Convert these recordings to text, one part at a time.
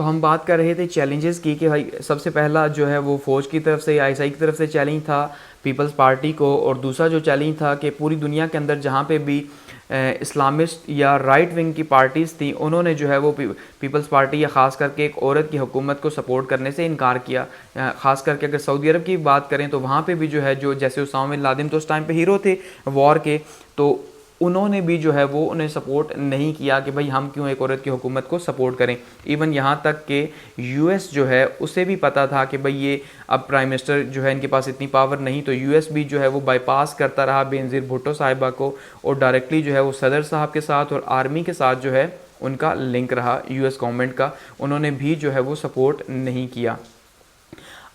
तो हम बात कर रहे थे चैलेंजेस की कि भाई सबसे पहला जो है वो फ़ौज की तरफ से, आईएसआई की तरफ से चैलेंज था पीपल्स पार्टी को, और दूसरा जो चैलेंज था कि पूरी दुनिया के अंदर जहाँ पे भी इस्लामिस्ट या राइट विंग की पार्टीज़ थी, उन्होंने जो है वो पीपल्स पार्टी या ख़ास करके एक औरत की हुकूमत को सपोर्ट करने से इनकार किया। ख़ास करके अगर सऊदी अरब की बात करें तो वहाँ पे भी जो है, जो जैसे उसामा बिन लादेन तो उस टाइम पे हीरो थे वॉर के, तो उन्होंने भी जो है वो उन्हें सपोर्ट नहीं किया कि भाई हम क्यों एक औरत की हुकूमत को सपोर्ट करें। इवन यहाँ तक कि यूएस जो है उसे भी पता था कि भाई ये अब प्राइम मिनिस्टर जो है इनके पास इतनी पावर नहीं, तो यूएस भी जो है वो बाईपास करता रहा बेनज़ीर भुट्टो साहिबा को, और डायरेक्टली जो है वो सदर साहब के साथ और आर्मी के साथ जो है उनका लिंक रहा यूएस गवर्नमेंट का, उन्होंने भी जो है वो सपोर्ट नहीं किया।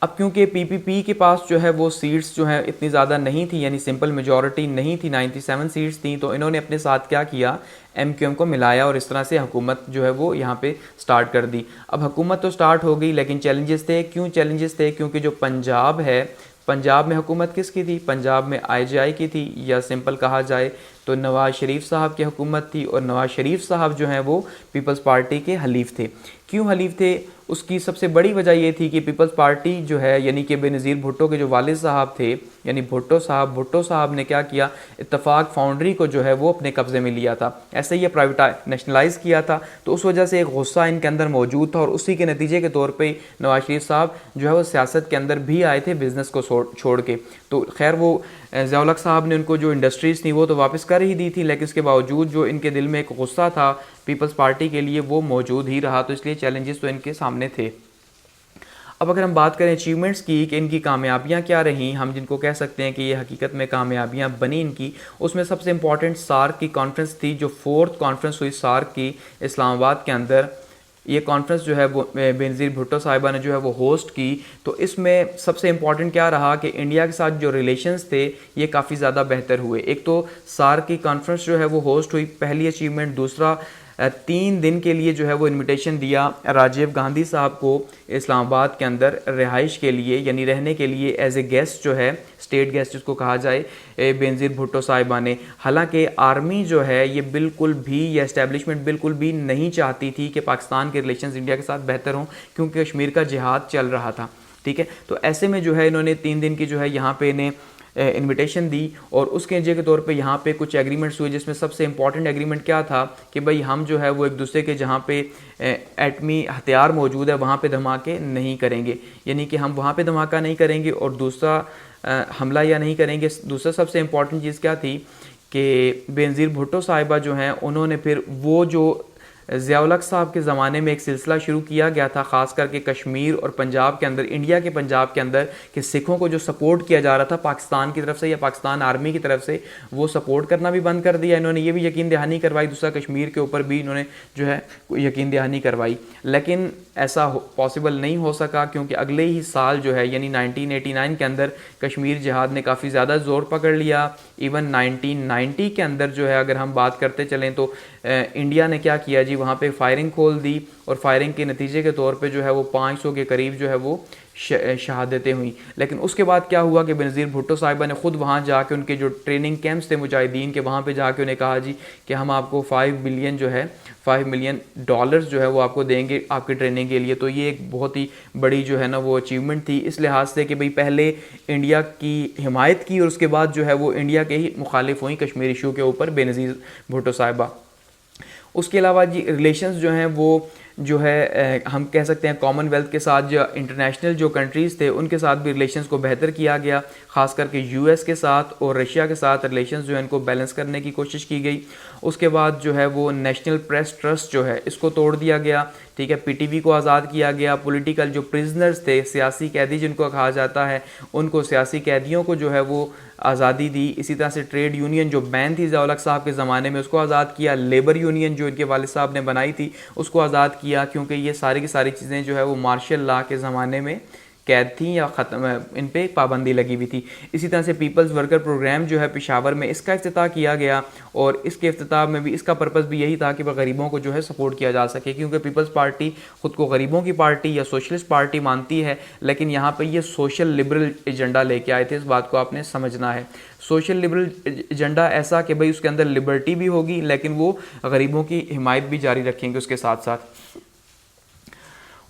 अब क्योंकि पीपीपी के पास जो है वो सीट्स जो है इतनी ज़्यादा नहीं थी, यानी सिंपल मेजॉरिटी नहीं थी, 97 सीट्स थी, तो इन्होंने अपने साथ क्या किया, एमक्यूएम को मिलाया और इस तरह से हुकूमत जो है वो यहाँ पे स्टार्ट कर दी। अब हुकूमत तो स्टार्ट हो गई, लेकिन चैलेंजेस थे। क्यों चैलेंजेस थे? क्योंकि जो पंजाब है, पंजाब में हुकूमत किसकी थी? पंजाब में आईजेआई की थी, या सिंपल कहा जाए तो नवाज़ शरीफ साहब की हुकूमत थी, और नवाज़ शरीफ साहब जो हैं वो पीपल्स पार्टी के हलीफ थे। क्यों हलीफ थे? उसकी सबसे बड़ी वजह ये थी कि पीपल्स पार्टी जो है, यानी कि बेनज़ीर भुट्टो के जो वालिद साहब थे, यानी भुट्टो साहब ने क्या किया, इत्तफाक फाउंड्री को जो है वो अपने कब्ज़े में लिया था, ऐसे ही प्राइवेटाइज नेशनलाइज किया था। तो उस वजह से एक गुस्सा इनके अंदर मौजूद था, और उसी के नतीजे के तौर पे नवाज शरीफ साहब जो है वो सियासत के अंदर भी आए थे बिज़नेस को छोड़ के। तो खैर वो ज़िया-उल हक साहब ने उनको जो इंडस्ट्रीज़ थी वो तो वापस कर ही दी थी, लेकिन इसके बावजूद जो इनके दिल में एक गुस्सा था पीपल्स पार्टी के लिए वो मौजूद ही रहा, तो इसलिए चैलेंजेस तो इनके सामने थे। अब अगर हम बात करें अचीवमेंट्स की कि इनकी कामयाबियां क्या रहीं, हम जिनको कह सकते हैं कि ये हकीकत में कामयाबियां बनी इनकी, उसमें सबसे इंपॉर्टेंट सार्क की कॉन्फ्रेंस थी, जो 4th कॉन्फ्रेंस हुई सार्क की इस्लामाबाद के अंदर। ये कॉन्फ्रेंस जो है वो बेनज़ीर भुट्टो साहिबा ने जो है वो होस्ट की। तो इसमें सबसे इम्पॉर्टेंट क्या रहा कि इंडिया के साथ जो रिलेशंस थे ये काफ़ी ज़्यादा बेहतर हुए। एक तो सार्क की कॉन्फ्रेंस जो है वो होस्ट हुई, पहली अचीवमेंट। दूसरा, 3 दिन के लिए जो है वो इनविटेशन दिया राजीव गांधी साहब को इस्लामाबाद के अंदर रिहाइश के लिए, यानी रहने के लिए एज ए गेस्ट जो है, स्टेट गेस्ट जिसको कहा जाए, बेनज़ीर भुट्टो साहिबा ने। हालांकि आर्मी जो है ये बिल्कुल भी, ये एस्टेब्लिशमेंट बिल्कुल भी नहीं चाहती थी कि पाकिस्तान के रिलेशंस इंडिया के साथ बेहतर हों, क्योंकि कश्मीर का जिहाद चल रहा था। ठीक है, तो ऐसे में जो है इन्होंने 3 दिन की जो है यहाँ पे इन्हें इनविटेशन दी, और उसके नतीजे के तौर पे यहाँ पे कुछ एग्रीमेंट्स हुए, जिसमें सबसे इंपॉर्टेंट एग्रीमेंट क्या था कि भाई हम जो है वो एक दूसरे के जहाँ पे एटमी हथियार मौजूद है वहाँ पे धमाके नहीं करेंगे, यानी कि हम वहाँ पे धमाका नहीं करेंगे, और दूसरा हमला या नहीं करेंगे। दूसरा सबसे इंपॉर्टेंट चीज़ क्या थी कि बेनज़ीर भुट्टो साहिबा जो हैं उन्होंने फिर वो जो ज़िया-उल हक साहब के ज़माने में एक सिलसिला शुरू किया गया था, ख़ास करके कश्मीर और पंजाब के अंदर, इंडिया के पंजाब के अंदर, कि सिखों को जो सपोर्ट किया जा रहा था पाकिस्तान की तरफ से या पाकिस्तान आर्मी की तरफ से, वो सपोर्ट करना भी बंद कर दिया इन्होंने। ये भी यकीन दहानी करवाई। दूसरा, कश्मीर के ऊपर भी इन्होंने जो है यकीन दहानी करवाई, लेकिन ऐसा पॉसिबल नहीं हो सका, क्योंकि अगले ही साल जो है, यानी 1989 के अंदर कश्मीर जिहाद ने काफ़ी ज़्यादा ज़ोर पकड़ लिया। इवन 1990 के अंदर जो है, अगर हम बात करते चलें तो इंडिया ने क्या किया जी, वहाँ पे फायरिंग खोल दी, और फायरिंग के नतीजे के तौर पे जो है वो 500 के करीब जो है वो शहादतें हुई। लेकिन उसके बाद क्या हुआ कि बेनज़ीर भुट्टो साहिबा ने ख़ुद वहाँ जाके उनके जो ट्रेनिंग कैंप्स थे मुजाहिदीन के, वहाँ पे जाके उन्हें कहा जी कि हम आपको 5 बिलियन जो है, $5 मिलियन जो है वो आपको देंगे आपकी ट्रेनिंग के लिए। तो ये एक बहुत ही बड़ी जो है ना वो अचीवमेंट थी, इस लिहाज से कि भाई पहले इंडिया की हिमायत की, और उसके बाद जो है वो इंडिया के ही मुखालिफ हुई कश्मीर इशू के ऊपर बेनज़ीर भुट्टो साहिबा। उसके अलावा जी रिलेशंस जो हैं वो जो है हम कह सकते हैं कॉमनवेल्थ के साथ, जो इंटरनेशनल जो कंट्रीज़ थे उनके साथ भी रिलेशंस को बेहतर किया गया, ख़ास करके यूएस के साथ और रशिया के साथ रिलेशंस जो है इनको बैलेंस करने की कोशिश की गई। उसके बाद जो है वो नेशनल प्रेस ट्रस्ट जो है इसको तोड़ दिया गया। ठीक है, पीटीवी को आज़ाद किया गया। पॉलिटिकल जो प्रिजनर्स थे, सियासी कैदी जिनको कहा जाता है, उनको, सियासी कैदियों को जो है वो आज़ादी दी। इसी तरह से ट्रेड यूनियन जो बैन थी ज़िया-उल हक साहब के ज़माने में, उसको आज़ाद किया। लेबर यूनियन जो इनके वालिद साहब ने बनाई थी उसको आज़ाद किया, क्योंकि ये सारी की सारी चीज़ें जो है वो मार्शल लॉ के ज़माने में कैद थी या ख़त्म, इन पे पाबंदी लगी हुई थी। इसी तरह से पीपल्स वर्कर प्रोग्राम जो है पेशावर में, इसका इफ्तिताह किया गया, और इसके इफ्तिताह में भी इसका पर्पज़ भी यही था कि गरीबों को जो है सपोर्ट किया जा सके, क्योंकि पीपल्स पार्टी ख़ुद को गरीबों की पार्टी या सोशलिस्ट पार्टी मानती है, लेकिन यहाँ पर ये सोशल लिबरल एजेंडा लेके आए थे। इस बात को आपने समझना है। सोशल लिबरल एजेंडा ऐसा कि भाई उसके अंदर लिबर्टी भी होगी, लेकिन वो गरीबों की हिमायत भी जारी रखेंगे उसके साथ साथ।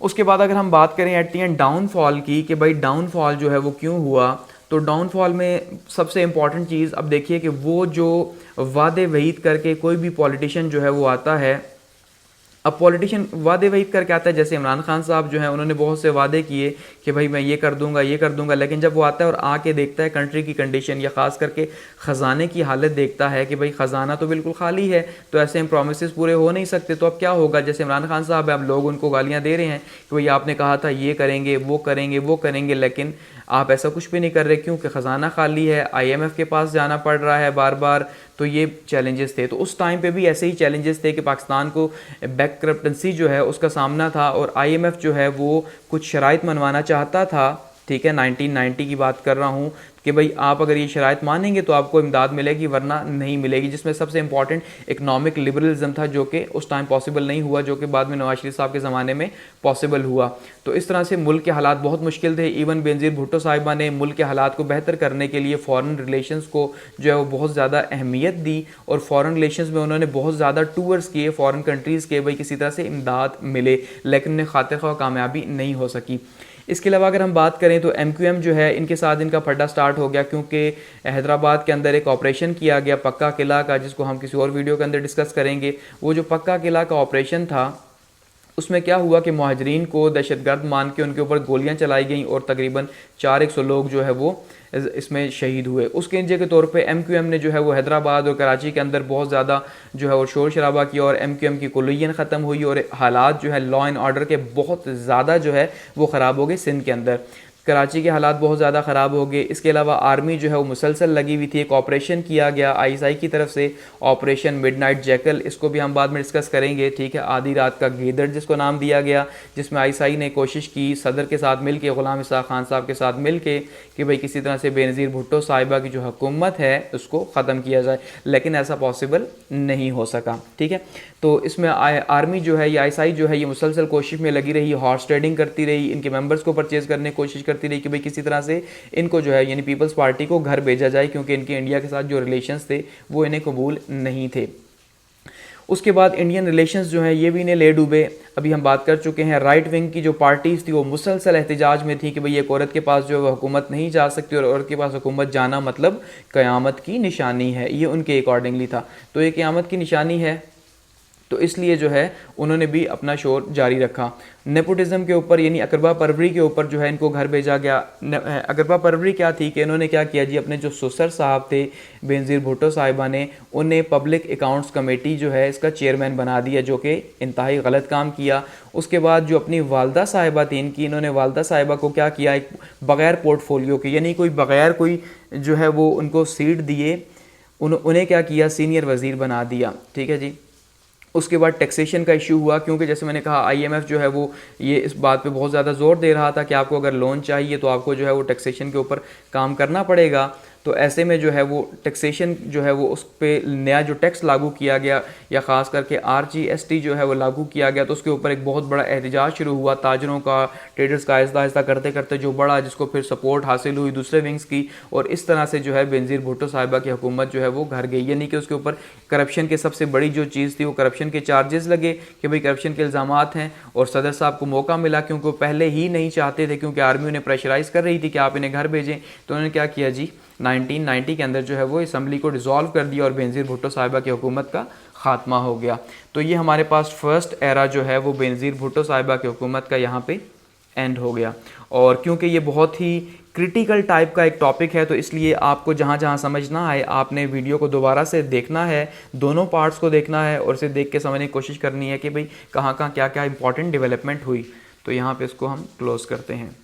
उसके बाद अगर हम बात करें एट दी एंड डाउनफॉल की, कि भाई डाउनफॉल जो है वो क्यों हुआ, तो डाउनफॉल में सबसे इम्पॉर्टेंट चीज़ अब देखिए कि वो जो वादे वहीद करके कोई भी पॉलिटिशियन जो है वो आता है, अब पॉलिटिशियन वादे वहीद करके आता है, जैसे इमरान खान साहब जो हैं उन्होंने बहुत से वादे किए कि भाई मैं ये कर दूंगा, लेकिन जब वो आता है और आके देखता है कंट्री की कंडीशन या ख़ास करके ख़जाने की हालत देखता है कि भाई ख़जाना तो बिल्कुल खाली है, तो ऐसे हम प्रोमिस पूरे हो नहीं सकते, तो अब क्या होगा, जैसे इमरान खान साहब है, अब लोग उनको गालियाँ दे रहे हैं कि भाई आपने कहा था ये करेंगे वो करेंगे, लेकिन आप ऐसा कुछ भी नहीं कर रहे क्योंकि ख़जाना खाली है, IMF के पास जाना पड़ रहा है बार बार। तो ये चैलेंजेस थे, तो उस टाइम पे भी ऐसे ही चैलेंजेस थे कि पाकिस्तान को बैक करप्टेंसी जो है उसका सामना था, और IMF जो है वो कुछ शराइत मनवाना चाहता था, ठीक है, 1990 की बात कर रहा हूँ, कि भाई आप अगर ये शराइत मानेंगे तो आपको इमदाद मिलेगी वरना नहीं मिलेगी, जिसमें सबसे इंपॉर्टेंट इकनॉमिक लिबरलिज्म था, जो कि उस टाइम पॉसिबल नहीं हुआ, जो कि बाद में नवाज शरीफ साहब के ज़माने में पॉसिबल हुआ। तो इस तरह से मुल्क के हालात बहुत मुश्किल थे। इवन बेनज़ीर भुट्टो साहिबा ने मुल्क के हालात को बेहतर करने के लिए फ़ॉरेन रिलेशंस को जो है वो बहुत ज़्यादा अहमियत दी, और फ़ॉरेन रिलेशंस में उन्होंने बहुत ज़्यादा टूर्स किए फ़ॉरेन कंट्रीज़ के, भाई किसी तरह से इमदाद मिले, लेकिन उन्हें खातिर ख्वाह कामयाबी नहीं हो सकी। इसके अलावा अगर हम बात करें तो MQM जो है इनके साथ इनका फड्डा स्टार्ट हो गया, क्योंकि हैदराबाद के अंदर एक ऑपरेशन किया गया पक्का किला का, जिसको हम किसी और वीडियो के अंदर डिस्कस करेंगे। वो जो पक्का किला का ऑपरेशन था उसमें क्या हुआ कि मुहाजिरीन को दहशतगर्द मान के उनके ऊपर गोलियां चलाई गई, और तकरीबन 400 लोग जो है वो इसमें शहीद हुए। उसके नतीजे के तौर पे MQM ने जो है वो हैदराबाद और कराची के अंदर बहुत ज़्यादा जो है वो शोर शराबा किया, और MQM की कुल्लियन ख़त्म हुई, और हालात जो है लॉ एंड ऑर्डर के बहुत ज़्यादा जो है वो ख़राब हो गए। सिंध के अंदर कराची के हालात बहुत ज़्यादा ख़राब हो गए। इसके अलावा आर्मी जो है वो मुसलसल लगी हुई थी। एक ऑपरेशन किया गया ISI की तरफ से, ऑपरेशन मिडनाइट जैकल, इसको भी हम बाद में डिस्कस करेंगे, ठीक है, आधी रात का गीदड़ जिसको नाम दिया गया, जिसमें ISI ने कोशिश की सदर के साथ मिल के, ग़ुलाम इसहाक़ खान साहब के साथ मिल के, कि भाई किसी तरह से बेनज़ीर भुट्टो साहिबा की जो हुकूमत है उसको ख़त्म किया जाए, लेकिन ऐसा पॉसिबल नहीं हो सका, ठीक है। तो इसमें आर्मी जो है, ये ISI जो है, ये मुसलसल कोशिश में लगी रही, हॉर्स ट्रेडिंग करती रही, इनके मेंबर्स को परचेज़ करने की कोशिश करती रही कि भाई किसी तरह से इनको जो है यानी पीपल्स पार्टी को घर भेजा जाए, क्योंकि इनके इंडिया के साथ जो रिलेशंस थे वो इन्हें कबूल नहीं थे। उसके बाद इंडियन रिलेशंस जो हैं ये भी इन्हें ले डूबे। अभी हम बात कर चुके हैं, राइट विंग की जो पार्टीज़ थी वो मुसलसल एहतजाज में थी कि भाई एक औरत के पास जो है वो हुकूमत नहीं जा सकती, और औरत के पास हुकूमत जाना मतलब क़यामत की निशानी है, ये उनके अकॉर्डिंगली था। तो ये क़यामत की निशानी है, तो इसलिए जो है उन्होंने भी अपना शोर जारी रखा। नेपोटिज्म के ऊपर यानी अकरबा परवरी के ऊपर जो है इनको घर भेजा गया। अकरबा परवरी क्या थी कि इन्होंने क्या किया जी, अपने जो ससुर साहब थे बेनज़ीर भुट्टो साहिबा ने, उन्हें पब्लिक अकाउंट्स कमेटी जो है इसका चेयरमैन बना दिया, जो कि इंतहाई गलत काम किया। उसके बाद जो अपनी वालदा साहिबा थी इनकी, इन्होंने वालदा साहिबा को क्या किया, एक बग़ैर पोर्टफोलियो के यानी कोई बग़ैर कोई जो है वो उनको सीट दिए, उन्हें क्या किया, सीनियर वज़ीर बना दिया, ठीक है जी। उसके बाद टैक्सेशन का इशू हुआ, क्योंकि जैसे मैंने कहा IMF जो है वो ये इस बात पे बहुत ज़्यादा ज़ोर दे रहा था कि आपको अगर लोन चाहिए तो आपको जो है वो टैक्सेशन के ऊपर काम करना पड़ेगा। तो ऐसे में जो है वो टैक्सेशन जो है वो उस पर नया जो टैक्स लागू किया गया, या ख़ास करके RGST जो है वो लागू किया गया, तो उसके ऊपर एक बहुत बड़ा एहतजाज शुरू हुआ ताजरों का, ट्रेडर्स का, आहिस्ता आहिस्ता करते करते जो बड़ा, जिसको फिर सपोर्ट हासिल हुई दूसरे विंग्स की, और इस तरह से जो है बेनज़ीर भुट्टो साहिबा की हुकूमत जो है वो घर गई। यानी कि उसके ऊपर करप्शन के सबसे बड़ी जो चीज़ थी वो करप्शन के चार्जेस लगे कि भाई करप्शन के इल्ज़ामात हैं, और सदर साहब को मौका मिला, क्योंकि वो पहले ही नहीं चाहते थे, क्योंकि आर्मी उन्हें प्रेशराइज़ कर रही थी कि आप इन्हें घर भेजें। तो उन्होंने क्या किया जी, 1990 के अंदर जो है वो असम्बली को डिसॉल्व कर दिया, और बेनज़ीर भुट्टो साहिबा की हुकूमत का ख़ात्मा हो गया। तो ये हमारे पास फर्स्ट एरा जो है वो बेनज़ीर भुट्टो साहिबा की हुकूमत का यहाँ पे एंड हो गया। और क्योंकि ये बहुत ही क्रिटिकल टाइप का एक टॉपिक है, तो इसलिए आपको जहाँ जहाँ समझ ना आए आपने वीडियो को दोबारा से देखना है, दोनों पार्ट्स को देखना है, और इसे देख के समझने की कोशिश करनी है कि भाई कहाँ कहाँ क्या क्या इंपॉर्टेंट डेवलपमेंट हुई। तो यहाँ पे इसको हम क्लोज़ करते हैं।